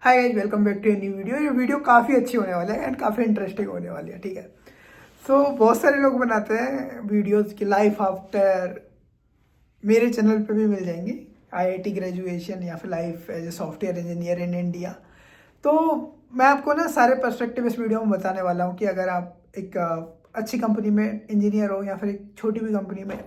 Hi guys, welcome back to a new video. ये video काफ़ी अच्छी होने वाला है एंड काफ़ी इंटरेस्टिंग होने वाली है। ठीक है, सो बहुत सारे लोग बनाते हैं वीडियोस की लाइफ आफ्टर। मेरे चैनल पे भी मिल जाएंगे आईआईटी ग्रेजुएशन या फिर life as a software engineer in India. तो मैं आपको ना सारे पर्सपेक्टिव इस वीडियो में बताने वाला हूँ कि अगर आप एक अच्छी कंपनी में इंजीनियर हो या फिर एक छोटी भी कंपनी में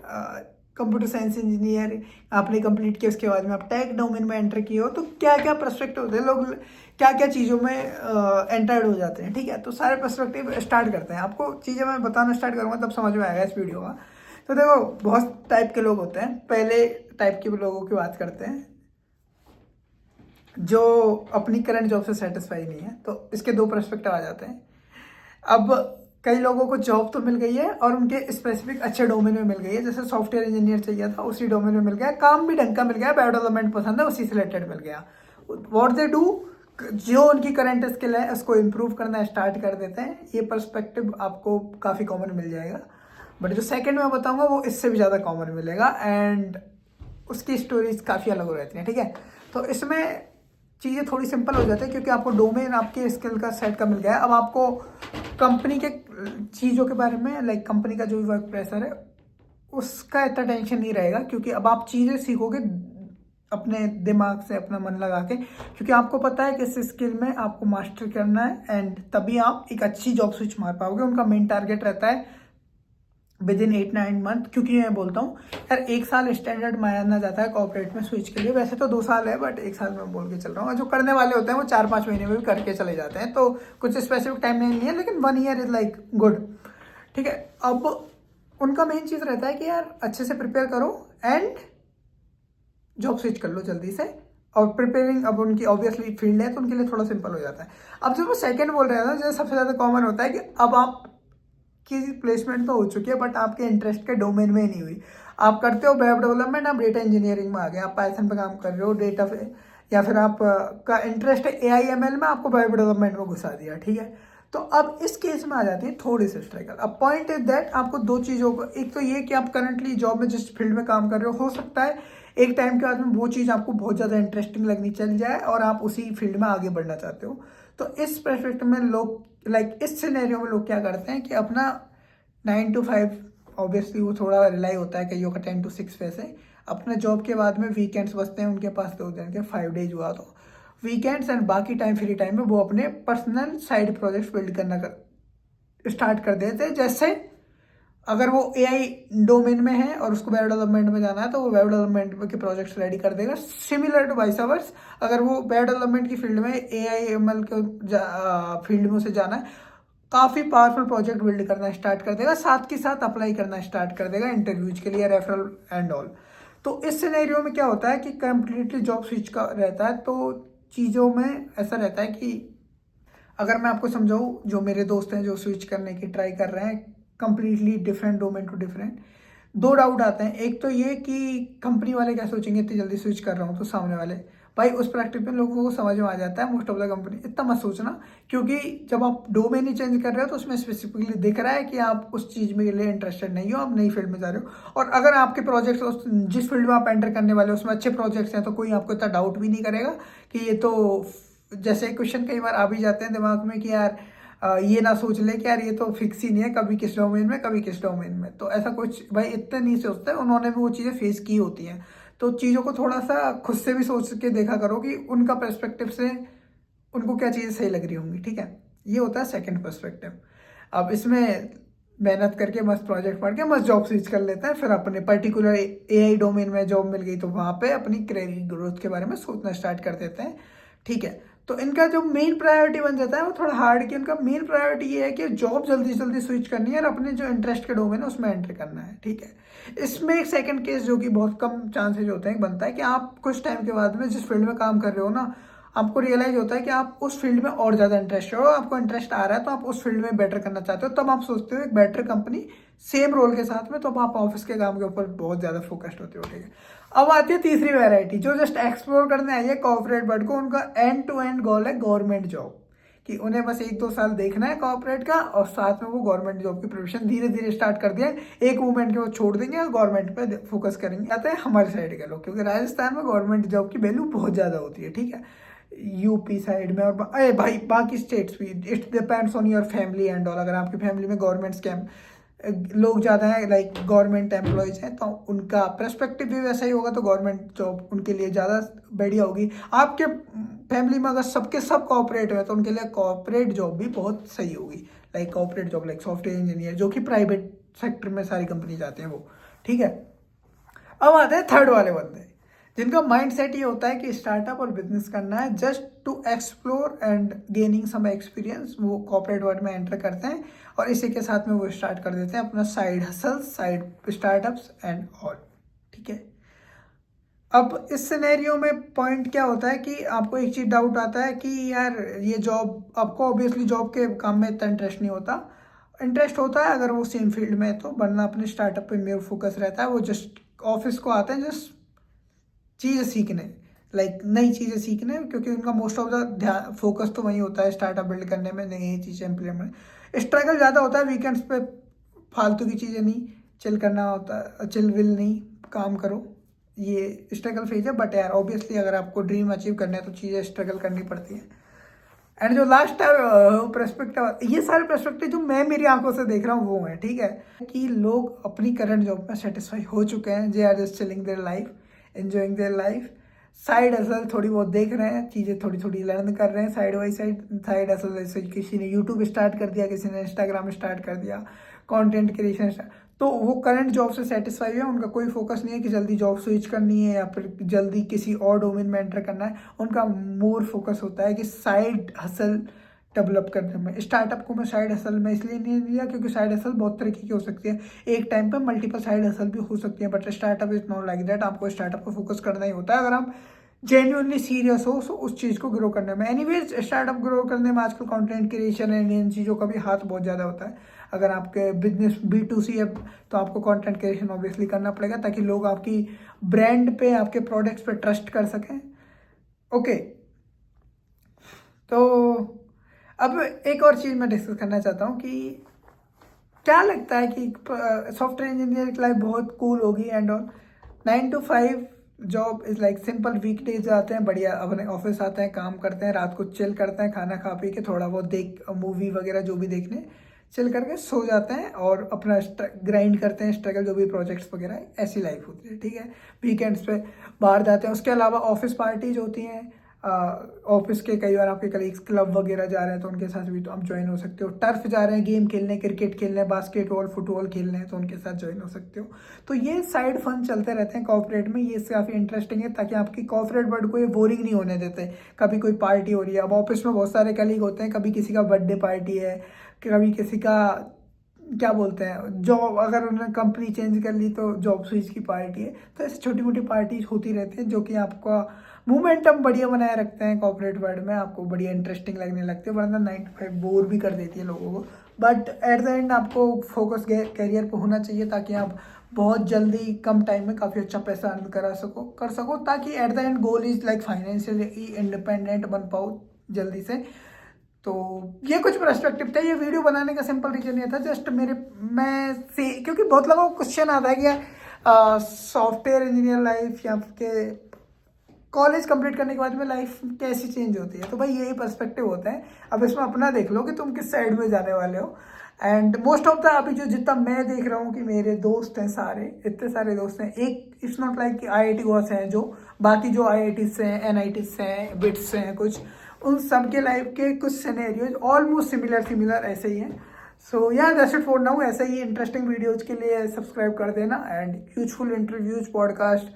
कंप्यूटर साइंस इंजीनियर आपने कंप्लीट किया, उसके बाद में आप टेक डोमेन में एंटर किए हो, तो क्या क्या पर्सपेक्टिव होते हैं, लोग क्या क्या चीज़ों में एंटर्ड हो जाते हैं। ठीक है, तो सारे पर्सपेक्टिव स्टार्ट करते हैं। आपको चीज़ें मैं बताना स्टार्ट करूँगा तब समझ में आएगा इस वीडियो का। तो देखो, बहुत टाइप के लोग होते हैं। पहले टाइप के लोगों की बात करते हैं जो अपनी करंट जॉब से सेटिस्फाई नहीं है। तो इसके दो पर्सपेक्टिव आ जाते हैं। अब कई लोगों को जॉब तो मिल गई है और उनके स्पेसिफिक अच्छे डोमेन में मिल गई है, जैसे सॉफ्टवेयर इंजीनियर चाहिए था उसी डोमेन में मिल गया, काम भी ढंग का मिल गया, वेब डेवलपमेंट पसंद है उसी से रिलेटेड मिल गया। व्हाट दे डू, जो उनकी करंट स्किल है उसको इम्प्रूव करना स्टार्ट कर देते हैं। ये पर्सपेक्टिव आपको काफ़ी कॉमन मिल जाएगा, बट जो सेकंड मैं बताऊंगा वो इससे भी ज़्यादा कॉमन मिलेगा एंड उसकी स्टोरीज काफ़ी अलग हो रहती हैं। ठीक है, तो इसमें चीज़ें थोड़ी सिंपल हो जाती है क्योंकि आपको डोमेन आपके स्किल का सेट का मिल गया है। अब आपको कंपनी के चीज़ों के बारे में, लाइक कंपनी का जो वर्क प्रेशर है उसका इतना टेंशन नहीं रहेगा, क्योंकि अब आप चीज़ें सीखोगे अपने दिमाग से, अपना मन लगा के, क्योंकि आपको पता है कि इस स्किल में आपको मास्टर करना है एंड तभी आप एक अच्छी जॉब स्विच मार पाओगे। उनका मेन टारगेट रहता है विद इन 8-9 मंथ, क्योंकि मैं बोलता हूँ यार 1 साल स्टैंडर्ड माना जाता है कॉर्पोरेट में स्विच के लिए। वैसे तो 2 साल है, बट 1 साल में बोल के चल रहा हूँ। जो करने वाले होते हैं वो 4-5 महीने में भी करके चले जाते हैं, तो कुछ स्पेसिफिक टाइम नहीं है, लेकिन 1 ईयर इज लाइक गुड। ठीक है, अब उनका मेन चीज़ रहता है कि यार अच्छे से प्रिपेयर करो एंड जॉब स्विच कर लो जल्दी से। और प्रिपेयरिंग अब उनकी ऑब्वियसली फील्ड है तो उनके लिए थोड़ा सिंपल हो जाता है। अब जो मैं सेकंड बोल रहा था, जो सबसे ज़्यादा कॉमन होता है कि अब आप की प्लेसमेंट तो हो चुकी है बट आपके इंटरेस्ट के डोमेन में नहीं हुई। आप करते हो वेब डेवलपमेंट, आप डेटा इंजीनियरिंग में आ गए, आप पाइथन पे काम कर रहे हो डेटा पे, या फिर आप का इंटरेस्ट है AI ML में, आपको वेब डेवलपमेंट में घुसा दिया। ठीक है, तो अब इस केस में आ जाती है थोड़ी सी स्ट्रगल। अब पॉइंट इज दैट आपको दो चीज़ों को, एक तो ये कि आप करंटली जॉब में जिस फील्ड में काम कर रहे हो सकता है एक टाइम के बाद में वो चीज़ आपको बहुत ज़्यादा इंटरेस्टिंग लगनी चल जाए और आप उसी फील्ड में आगे बढ़ना चाहते हो। तो इस परस्पेक्टिव में लोग, लाइक इस सिनेरियो में लोग क्या करते हैं कि अपना 9 to 5, ऑब्वियसली वो थोड़ा रिलाई होता है कईयों का 10 to 6 वैसे, अपने जॉब के बाद में वीकेंड्स बचते हैं उनके पास 2 दिन के, 5 डेज हुआ तो वीकेंड्स एंड बाकी टाइम, फ्री टाइम में वो अपने पर्सनल साइड प्रोजेक्ट्स बिल्ड करना स्टार्ट कर देते हैं। जैसे अगर वो AI डोमेन में है और उसको वेब डेवलपमेंट में जाना है तो वो वेब डेवलपमेंट के प्रोजेक्ट्स रेडी कर देगा। सिमिलर टू वाइस अवर्स, अगर वो वेब डेवलपमेंट की फील्ड में AI ML के फील्ड में उसे जाना है, काफ़ी पावरफुल प्रोजेक्ट बिल्ड करना स्टार्ट कर देगा, साथ के साथ अप्लाई करना स्टार्ट कर देगा इंटरव्यूज के लिए, रेफरल एंड ऑल। तो इस सिनेरियो में क्या होता है कि कंप्लीटली जॉब स्विच का रहता है। तो चीज़ों में ऐसा रहता है कि अगर मैं आपको समझाऊँ, जो मेरे दोस्त हैं जो स्विच करने की ट्राई कर रहे हैं completely different domain to different, दो डाउट आते हैं। एक तो ये कि कंपनी वाले क्या सोचेंगे इतनी जल्दी स्विच कर रहा हूँ, तो सामने वाले भाई उस प्रैक्टिस में लोगों को समझ में आ जाता है मोस्ट ऑफ द कंपनी, इतना मत सोचना, क्योंकि जब आप डोमेन ही चेंज कर रहे हो तो उसमें स्पेसिफिकली दिख रहा है कि आप उस चीज़ में के लिए इंटरेस्टेड नहीं हो, आप नई फील्ड में जा रहे हो। और अगर आपके प्रोजेक्ट्स जिस फील्ड में आप एंटर करने वाले हो उसमें अच्छे प्रोजेक्ट्स हैं तो कोई आपको इतना डाउट भी नहीं करेगा कि ये तो, जैसे क्वेश्चन कई बार आ भी जाते हैं दिमाग में कि यार ये ना सोच ले कि यार ये तो फिक्स ही नहीं है, कभी किस डोमेन में कभी किस डोमेन में। तो ऐसा कुछ भाई इतना नहीं सोचते, उन्होंने भी वो चीज़ें फेस की होती हैं। तो चीज़ों को थोड़ा सा खुद से भी सोच के देखा करो कि उनका पर्सपेक्टिव से उनको क्या चीज़ें सही लग रही होंगी। ठीक है, ये होता है सेकंड पर्सपेक्टिव। अब इसमें मेहनत करके मस्त प्रोजेक्ट पढ़ के मस्त जॉब स्विच कर लेते हैं, फिर अपने पर्टिकुलर AI डोमेन में जॉब मिल गई तो वहाँ पे अपनी करियर ग्रोथ के बारे में सोचना स्टार्ट कर देते हैं। ठीक है, तो इनका जो मेन प्रायोरिटी बन जाता है वो थोड़ा हार्ड, कि इनका मेन प्रायोरिटी ये है कि जॉब जल्दी से जल्दी स्विच करनी है और अपने जो इंटरेस्ट के डोमेन है उसमें एंटर करना है। ठीक है, इसमें एक सेकंड केस जो कि बहुत कम चांसेज होते हैं बनता है कि आप कुछ टाइम के बाद में जिस फील्ड में काम कर रहे हो ना, आपको रियलाइज होता है कि आप उस फील्ड में और ज़्यादा इंटरेस्ट हो, आपको इंटरेस्ट आ रहा है तो आप उस फील्ड में बेटर करना चाहते हो, तब आप सोचते हो एक बेटर कंपनी सेम रोल के साथ में, तो अब आप ऑफिस के काम के ऊपर बहुत ज़्यादा फोकस्ड होते हो। ठीक है, अब आती है तीसरी वैरायटी जो जस्ट एक्सप्लोर करने आई है कॉर्पोरेट वर्ल्ड को। उनका एंड टू एंड गोल है गवर्नमेंट जॉब, कि उन्हें बस 1-2 साल देखना है कॉर्पोरेट का और साथ में वो गवर्नमेंट जॉब की प्रिपरेशन धीरे धीरे स्टार्ट कर दिया है। एक मूवमेंट के वो छोड़ देंगे और गवर्नमेंट पे फोकस करेंगे। आते हैं हमारे साइड के लोग, क्योंकि राजस्थान में गवर्नमेंट जॉब की वैल्यू बहुत ज़्यादा होती है। ठीक है, यूपी साइड में, और अरे भाई बाकी स्टेट्स भी, it depends on your family and all. अगर आपकी फैमिली में गवर्नमेंट स्कैम लोग ज़्यादा हैं, लाइक गवर्नमेंट एम्प्लॉयज़ हैं, तो उनका पर्सपेक्टिव भी वैसा ही होगा, तो गवर्नमेंट जॉब उनके लिए ज़्यादा बढ़िया होगी। आपके फैमिली में अगर सबके सब कॉर्पोरेट है तो उनके लिए कॉर्पोरेट जॉब भी बहुत सही होगी, like corporate job like software engineer, जो कि प्राइवेट सेक्टर में सारी कंपनी जाते हैं वो, ठीक है। अब आते हैं थर्ड वाले बंदे, जिनका माइंड सेट ये होता है कि स्टार्टअप और बिजनेस करना है just to explore and gaining some experience. वो कॉर्पोरेट वर्ल्ड में एंटर करते हैं और इसी के साथ में वो स्टार्ट कर देते हैं अपना side hustle, side startups and all, ठीक है। अब इस सिनेरियो में पॉइंट क्या होता है कि आपको एक चीज़ डाउट आता है कि यार ये जॉब, आपको ऑब्वियसली जॉब के काम में इतना इंटरेस्ट नहीं होता। इंटरेस्ट होता है अगर वो सेम फील्ड में है तो, वरना अपने स्टार्टअप पे मेरा फोकस रहता है। वो जस्ट ऑफिस को आते हैं जस्ट चीज़ें सीखने, लाइक नई चीज़ें सीखने, क्योंकि उनका मोस्ट ऑफ द ध्यान फोकस तो वही होता है स्टार्टअप बिल्ड करने में, नई चीज़ें इम्प्लीमेंट। स्ट्रगल ज़्यादा होता है वीकेंड्स पे, फालतू की चीज़ें नहीं, चिल करना होता है, चिल विल नहीं, काम करो, ये स्ट्रगल फेज है। बट यार ऑब्वियसली अगर आपको ड्रीम अचीव करना है तो चीज़ें स्ट्रगल करनी पड़ती है। एंड जो लास्ट है पर्सपेक्टिव, ये सारे पर्सपेक्टिव जो मैं मेरी आंखों से देख रहा हूँ वो है, ठीक है, कि लोग अपनी करंट जॉब में सेटिस्फाई हो चुके हैं, they are just chilling their life, enjoying their life. Side hustle थोड़ी बहुत देख रहे हैं, चीज़ें थोड़ी थोड़ी लर्न कर रहे हैं side by side. Side hustle जैसे किसी ने यूट्यूब स्टार्ट कर दिया, किसी ने इंस्टाग्राम स्टार्ट कर दिया, कंटेंट क्रिएशन, तो वो करंट जॉब से सेटिस्फाई है। उनका कोई फोकस नहीं है कि जल्दी जॉब स्विच करनी है या फिर जल्दी किसी और डोमेन में एंटर करना है। उनका मोर फोकस होता है कि साइड हसल डेवलप करने में। स्टार्टअप को मैं साइड हसल में इसलिए नहीं लिया क्योंकि साइड हसल बहुत तरीके की हो सकती है, एक टाइम पे मल्टीपल साइड हसल भी हो सकती है, but startup is not like that. आपको स्टार्टअप पर फोकस करना ही होता है अगर आप जेन्युइनली सीरियस हो उस चीज़ को ग्रो करने में। एनीवेज स्टार्टअप ग्रो करने में आजकल कंटेंट क्रिएशन एंड इन चीज़ों का भी हाथ बहुत ज़्यादा होता है। अगर आपके बिजनेस B2C है तो आपको कंटेंट क्रिएशन ऑब्वियसली करना पड़ेगा ताकि लोग आपकी ब्रांड पे, आपके प्रोडक्ट्स पे ट्रस्ट कर सकें। ओके, तो अब एक और चीज़ मैं डिस्कस करना चाहता हूँ कि क्या लगता है कि सॉफ्टवेयर इंजीनियर की लाइफ बहुत कूल होगी and all. 9 to 5 job is like simple, weekdays आते हैं, बढ़िया अपने ऑफिस आते हैं, काम करते हैं, रात को चिल करते हैं, खाना खा पी के थोड़ा बहुत देख मूवी वगैरह जो भी देखने, चिल करके सो जाते हैं और अपना ग्राइंड करते हैं, स्ट्रगल जो भी प्रोजेक्ट्स वगैरह, ऐसी लाइफ होती है, ठीक है। वीकेंड्स पे बाहर जाते हैं। उसके अलावा ऑफिस पार्टीज होती हैं, ऑफिस के कई बार आपके कलीग्स क्लब वगैरह जा रहे हैं तो उनके साथ भी तो आप ज्वाइन हो सकते हो। टर्फ जा रहे हैं गेम खेलने, क्रिकेट खेलने, बास्केटबॉल फुटबॉल खेलने हैं तो उनके साथ ज्वाइन हो सकते हो। तो ये साइड फन चलते रहते हैं कॉर्पोरेट में, ये काफ़ी इंटरेस्टिंग है ताकि आपकी कॉर्पोरेट वर्ल्ड को ये बोरिंग नहीं होने देते। कभी कोई पार्टी हो रही है, अब ऑफिस में बहुत सारे कलीग होते हैं, कभी किसी का बर्थडे पार्टी है, कभी किसी का क्या बोलते हैं जॉब, अगर उन्होंने कंपनी चेंज कर ली तो जॉब स्विच की पार्टी है। तो ऐसी छोटी मोटी पार्टीज होती रहती हैं जो कि आपका मोमेंटम बढ़िया बनाए रखते हैं कॉर्पोरेट वर्ल्ड में, आपको बढ़िया इंटरेस्टिंग लगने लगती है, वरना 9 to 5 बोर भी कर देती है लोगों को। बट एट द एंड आपको फोकस करियर पे होना चाहिए ताकि आप बहुत जल्दी कम टाइम में काफ़ी अच्छा पैसा अर्न कर सको ताकि at the end goal is like financially independent बन पाओ जल्दी से। तो ये कुछ पर्सपेक्टिव था। ये वीडियो बनाने का सिंपल रीजन ये था, जस्ट मैं से, क्योंकि बहुत लोगों को क्वेश्चन आता है कि सॉफ्टवेयर इंजीनियर लाइफ या फिर कॉलेज कंप्लीट करने के बाद में लाइफ कैसी चेंज होती है। तो भाई यही पर्सपेक्टिव होता है। अब इसमें अपना देख लो कि तुम किस साइड में जाने वाले हो। एंड मोस्ट ऑफ द अभी जो जितना मैं देख रहा हूँ कि मेरे दोस्त हैं सारे, इतने सारे दोस्त हैं, एक इट्स नॉट लाइक कि IIT गोस हैं, जो बाकी जो IIT से हैं, NIT से हैं, बिट्स से हैं, कुछ उन सब के लाइफ के कुछ सिनेरियोज ऑलमोस्ट सिमिलर ऐसे ही हैं। सो या दैट्स इट फॉर नाउ। ऐसे ही इंटरेस्टिंग वीडियोज के लिए सब्सक्राइब कर देना and useful interviews, podcast,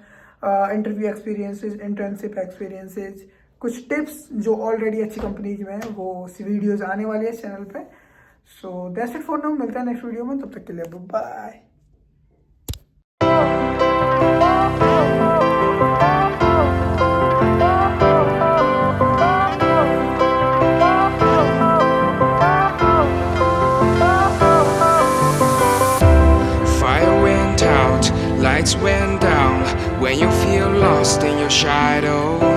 interview experiences, internship experiences, कुछ टिप्स जो ऑलरेडी अच्छी कंपनीज में है, वो वीडियोज आने वाली है चैनल पे। So that's it for now. मिलता है नेक्स्ट वीडियो में, तब तक के लिए bye. Lights went down when you feel lost in your shadow.